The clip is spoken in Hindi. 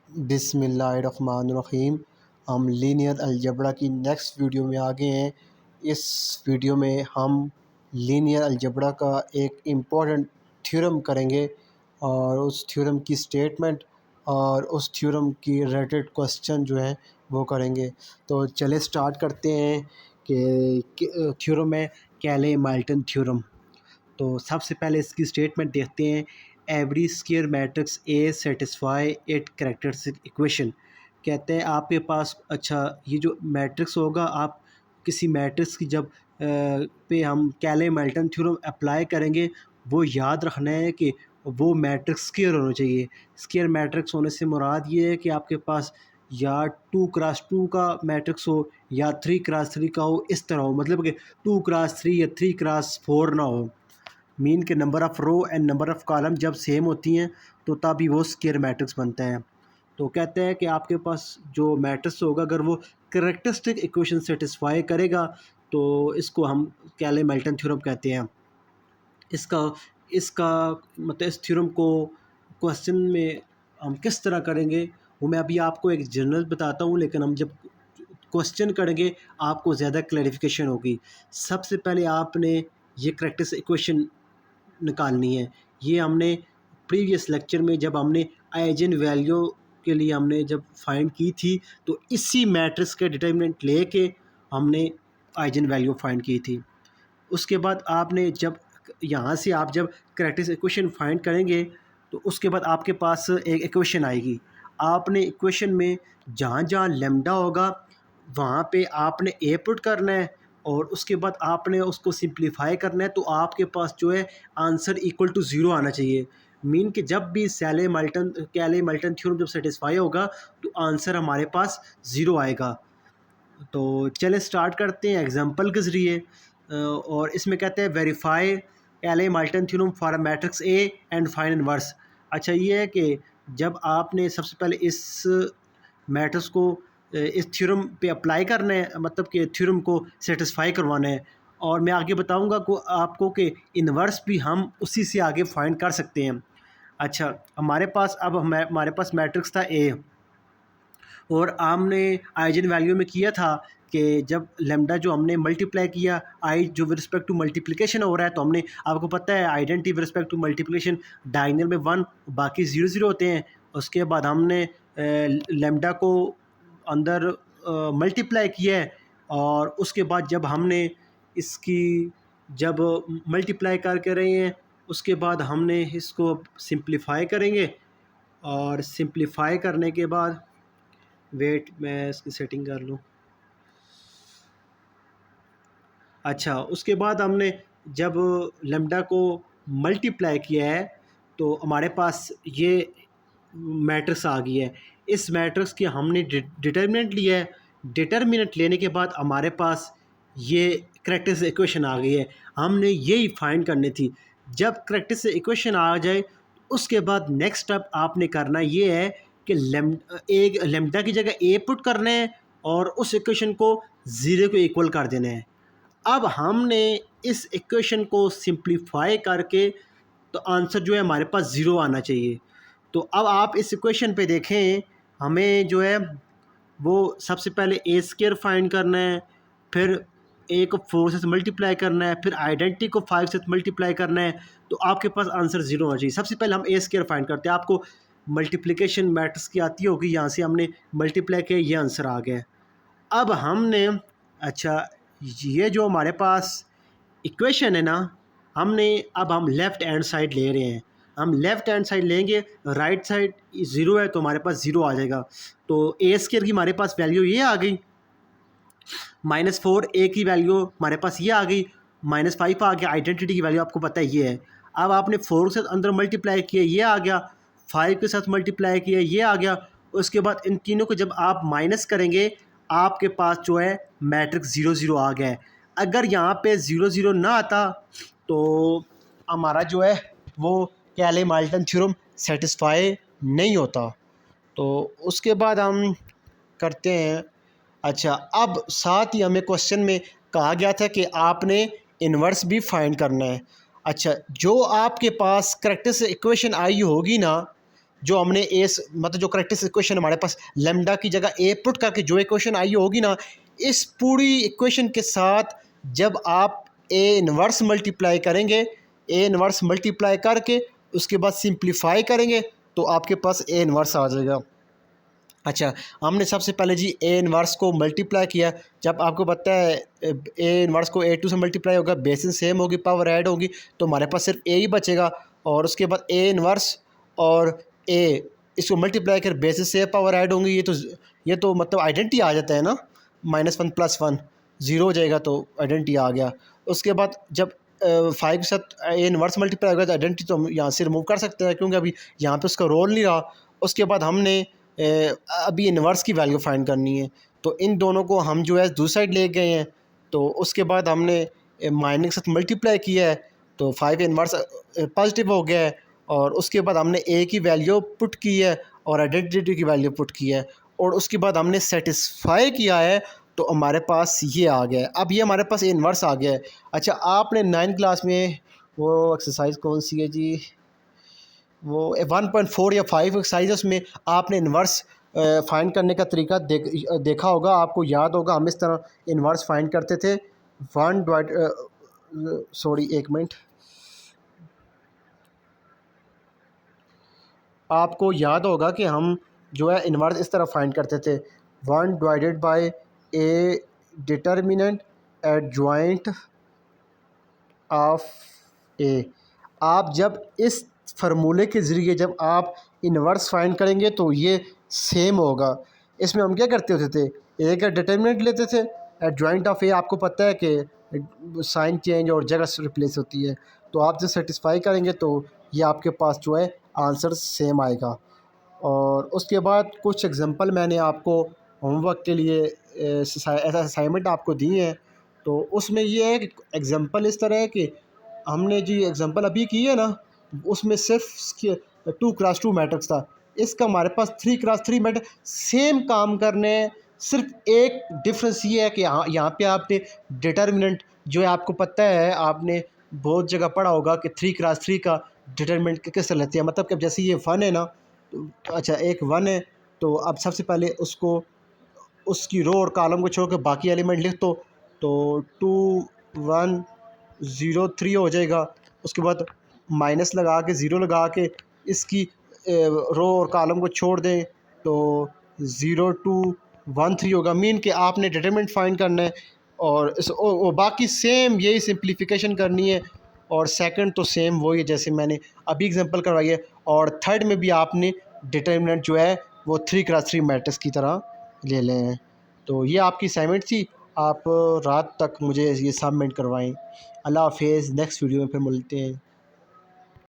बिस्मिल्लाहिर्रहमानिर्रहीम। हम लीनियर अलजेब्रा की नेक्स्ट वीडियो में आ गए हैं। इस वीडियो में हम लीनियर अलजेब्रा का एक इम्पोर्टेंट थ्योरम करेंगे और उस थ्योरम की स्टेटमेंट और उस थ्योरम की रिलेटेड क्वेश्चन जो है वो करेंगे। तो चले स्टार्ट करते हैं कि थ्योरम है कैले-माल्टन थ्योरम। तो सबसे पहले इसकी स्टेटमेंट देखते हैं। Every square matrix A satisfy it characteristic equation. कहते हैं आपके पास, अच्छा ये जो मैट्रिक्स होगा, आप किसी मैट्रिक्स की जब पे हम कैले-माल्टन थ्योरम अप्लाई करेंगे, वो याद रखना है कि वो मैट्रिक्स स्क्वायर होना चाहिए। स्क्वायर मैट्रिक्स होने से मुराद ये है कि आपके पास या 2x2 का मैट्रिक्स हो या 3x3 का हो, इस तरह हो, मतलब कि 2x3 या 3x4 ना हो। मीन के number of row and number of column जब सेम होती हैं तो तभी वो स्क्वायर मैट्रिक्स बनता है। तो कहते हैं कि आपके पास जो मैट्रिक्स होगा, अगर वो कैरेक्टरिस्टिक इक्वेशन सेटिस्फाई करेगा तो इसको हम कैले-माल्टन थ्योरम कहते हैं। इसका इसका मतलब इस थ्योरम को क्वेश्चन में हम किस तरह करेंगे वो मैं अभी आपको एक जनरल बताता हूँ, लेकिन हम जब क्वेश्चन करेंगे आपको ज़्यादा क्लैरिफिकेशन होगी। सबसे पहले आपने ये कैरेक्टरिस्टिक इक्वेशन निकालनी है। ये हमने प्रीवियस लेक्चर में जब हमने आइजन वैल्यू के लिए हमने जब फाइंड की थी, तो इसी मैट्रिक्स के डिटरमिनेंट लेके हमने आइजन वैल्यू फाइंड की थी। उसके बाद आपने जब यहाँ से आप जब कैरेक्टरिस्टिक इक्वेशन फाइंड करेंगे तो उसके बाद आपके पास एक इक्वेशन आएगी। आपने इक्वेशन में जहाँ जहाँ लैम्डा होगा वहाँ पे आपने ए पुट करना है और उसके बाद आपने उसको सिंप्लीफाई करना है, तो आपके पास जो है आंसर इक्वल टू ज़ीरो आना चाहिए। मीन कि जब भी कैले-माल्टन थ्योरम जब सेटिस्फाई होगा तो आंसर हमारे पास ज़ीरो आएगा। तो चलिए स्टार्ट करते हैं एग्जांपल के ज़रिए। और इसमें कहते हैं verify Cayley Hamilton theorem for matrix A and find inverse. अच्छा ये है कि जब आपने सबसे पहले इस मैट्रिक्स को इस थ्योरम पे अप्लाई करना है, मतलब कि थ्योरम को सेटिस्फाई करवाना है, और मैं आगे बताऊंगा को आपको कि इनवर्स भी हम उसी से आगे फाइंड कर सकते हैं। अच्छा हमारे पास मैट्रिक्स था ए, और हमने आइजन वैल्यू में किया था कि जब लेमडा जो हमने मल्टीप्लाई किया, आई जो विद रिस्पेक्ट टू मल्टीप्लिकेशन हो रहा है, तो हमने, आपको पता है identity with respect to multiplication diagonal में 1 बाकी 0 होते हैं। उसके बाद हमने लेमडा को अंदर मल्टीप्लाई किया है, और उसके बाद जब हमने इसकी जब मल्टीप्लाई करके रहे हैं, उसके बाद हमने इसको सिंप्लीफाई करेंगे, और सिंप्लीफाई करने के बाद वेट मैं इसकी सेटिंग कर लूँ। अच्छा उसके बाद हमने जब लेमडा को मल्टीप्लाई किया है तो हमारे पास ये मैट्रिक्स आ गई है। इस मैट्रिक्स की हमने डिटर्मिनेंट लिया है। डिटर्मिनेंट लेने के बाद हमारे पास ये कैरेक्टरिस्टिक इक्वेशन आ गई है। हमने यही फाइंड करनी थी। जब कैरेक्टरिस्टिक इक्वेशन आ जाए उसके बाद नेक्स्ट स्टेप आपने करना ये है कि लेमडा की जगह ए पुट करना है और उस इक्वेशन को ज़ीरो को इक्वल कर देना है। अब हमने इस इक्वेशन को सिंप्लीफाई करके तो आंसर जो है हमारे पास ज़ीरो आना चाहिए। तो अब आप इस इक्वेशन पे देखें, हमें जो है वो सबसे पहले ए स्क्वायर फाइंड करना है, फिर ए को 4 से मल्टीप्लाई करना है, फिर आइडेंटिटी को 5 से मल्टीप्लाई करना है, तो आपके पास आंसर ज़ीरो होना चाहिए। सबसे पहले हम ए स्क्वायर फाइंड करते हैं। आपको मल्टीप्लिकेशन मैट्रिक्स की आती होगी, यहाँ से हमने मल्टीप्लाई किया, ये आंसर आ गया। अब हमने, अच्छा ये जो हमारे पास इक्वेशन है ना, अब हम लेफ़्ट हैंड साइड ले रहे हैं। हम लेफ़्ट हैंड साइड लेंगे, राइट साइड ज़ीरो है तो हमारे पास ज़ीरो आ जाएगा। तो ए स्क्वायर की हमारे पास वैल्यू ये आ गई, -4 ए की वैल्यू हमारे पास ये आ गई, -5 आ गया। आइडेंटिटी की वैल्यू आपको पता है ये है। अब आपने 4 के साथ अंदर मल्टीप्लाई किया, ये आ गया, 5 के साथ मल्टीप्लाई किया, ये आ गया। उसके बाद इन तीनों को जब आप माइनस करेंगे आपके पास जो है मैट्रिक्स 0 0 आ गया है। अगर यहाँ पे 0 0 ना आता तो हमारा जो है वो कैले-माल्टन थ्योरम सेटिस्फाई नहीं होता। तो उसके बाद हम करते हैं। अच्छा अब साथ ही हमें क्वेश्चन में कहा गया था कि आपने इन्वर्स भी फाइंड करना है। अच्छा जो आपके पास कैरेक्टरिस्टिक इक्वेशन आई होगी ना, जो हमने ए मतलब जो करेक्ट इक्वेशन हमारे पास लेमडा की जगह ए पुट करके जो इक्वेशन आई होगी ना, इस पूरी इक्वेशन के साथ जब आप ए इन्वर्स मल्टीप्लाई करेंगे, ए इन्वर्स मल्टीप्लाई करके उसके बाद सिंप्लीफाई करेंगे तो आपके पास ए इन्वर्स आ जाएगा। अच्छा, हमने सबसे पहले जी ए इन्वर्स को मल्टीप्लाई किया। जब आपको पता है ए इन्वर्स को A2 से मल्टीप्लाई होगा, बेसिस सेम होगी, पावर ऐड होगी, तो हमारे पास सिर्फ ए ही बचेगा। और उसके बाद ए इन्वर्स और ए इसको मल्टीप्लाई कर बेसिस से पावर ऐड होंगी। ये तो मतलब आइडेंटिटी आ जाता है ना, -1 + 1 ज़ीरो हो जाएगा तो आइडेंटिटी आ गया। उसके बाद जब 5 के साथ ए इन्वर्स मल्टीप्लाई होगा तो आइडेंटिटी तो हम यहाँ से रिमूव कर सकते हैं, क्योंकि अभी यहाँ पे उसका रोल नहीं रहा। उसके बाद हमने अभी इन्वर्स की वैल्यू फाइंड करनी है, तो इन दोनों को हम जो है दूसरी साइड ले गए हैं। तो उसके बाद हमने माइनस के साथ मल्टीप्लाई किया है, तो 5 इन्वर्स पॉजिटिव हो गया है। और उसके बाद हमने ए की वैल्यू पुट की है और आइडेंटिटी की वैल्यू पुट की है, और उसके बाद हमने सेटिस्फाई किया है, तो हमारे पास ये आ गया है। अब ये हमारे पास ए इन्वर्स आ गया है। अच्छा, आपने 9th क्लास में वो एक्सरसाइज कौन सी है जी, वो 1.4 या 5 एक्सरसाइज, उसमें आपने इन्वर्स फाइंड करने का तरीका देखा होगा, आपको याद होगा। हम इस तरह इन्वर्स फाइंड करते थे। वन डिवाइड सॉरी एक मिनट, आपको याद होगा कि हम जो है इन्वर्स इस तरह फाइंड करते थे, 1 divided by A determinant adjoint of A. आप जब इस फार्मूले के ज़रिए जब आप इन्वर्स फाइंड करेंगे तो ये सेम होगा। इसमें हम क्या करते होते थे, ए का डिटर्मिनेंट लेते थे, एडजॉइंट ऑफ ए आपको पता है कि साइन चेंज और जगह रिप्लेस होती है, तो आप जब सेटिस्फाई करेंगे तो ये आपके पास जो है आंसर सेम आएगा। और उसके बाद कुछ एग्जांपल मैंने आपको होमवर्क के लिए ऐसा असाइनमेंट आपको दी है, तो उसमें ये है कि एग्जांपल इस तरह है कि हमने जी एग्जांपल अभी की है ना, उसमें सिर्फ 2x2 मैट्रिक्स था। इसका हमारे पास 3x3 मैट्रिक्स सेम काम करने हैं। सिर्फ एक डिफरेंस ये है कि यहाँ पे आपने डिटर्मिनेंट जो है, आपको पता है, आपने बहुत जगह पढ़ा होगा कि 3x3 का डिटर्मिनेंट किस तरह लेते हैं। मतलब कि अब जैसे ये 1 है ना, तो अच्छा एक 1 है, तो अब सबसे पहले उसको उसकी रो और कॉलम को छोड़ के बाकी एलिमेंट लिख दो, तो 2 1 0 3 हो जाएगा। उसके बाद माइनस लगा के, ज़ीरो लगा के इसकी रो और कॉलम को छोड़ दें तो 0 2 1 3 होगा। मीन कि आपने डिटरमिनेंट फाइंड करना है, और बाकी सेम यही सिंप्लीफिकेशन करनी है। और सेकंड तो सेम वही है जैसे मैंने अभी एग्जांपल करवाई है। और थर्ड में भी आपने डिटरमिनेंट जो है वो 3x3 मैट्रिक्स की तरह ले लें हैं। तो ये आपकी असाइनमेंट थी, आप रात तक मुझे ये सबमिट करवाएं। अल्लाह हाफिज़, नेक्स्ट वीडियो में फिर मिलते हैं।